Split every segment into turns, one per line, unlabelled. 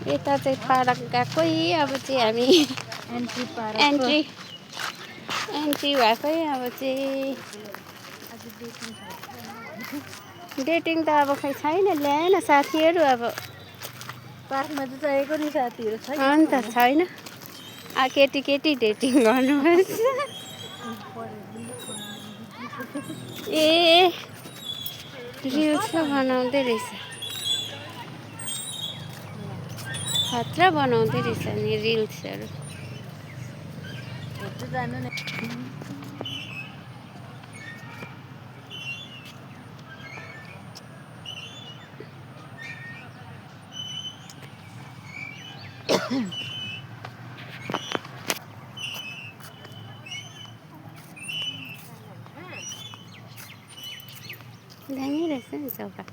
यता चाहिँ पार्क गएकै अब चाहिँ हामी एन्ट्री भएकै अब चाहिँ डेटिङ त अब खै छैन ल्याएन साथीहरू अब
पार्कमा चाहिँ चाहिएको नि साथीहरू छैन
अन्त छैन केटी केटी डेटिङ गर्नुपर्छ ए रिल्स बनाउँदै रहेछ खतरा बनाउँदै रहेछ नि रिल्सहरू
जानु नि
दामी रहेछ नि सोफा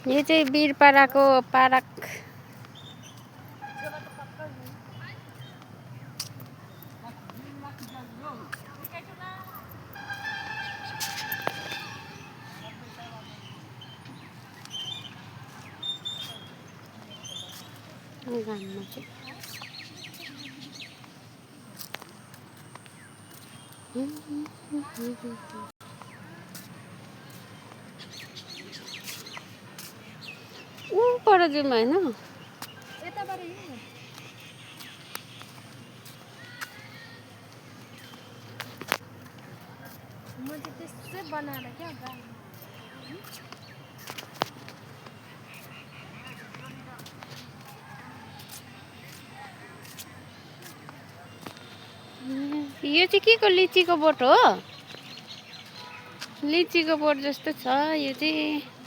यो चाहिँ वीरपाडाको पार्क घाममा चाहिँ पर जाउँ होइन
यताबाट म चाहिँ त्यसै बनाएर क्या
यो चाहिँ के को लिचीको बोट हो लिचीको बोट जस्तो छ यो चाहिँ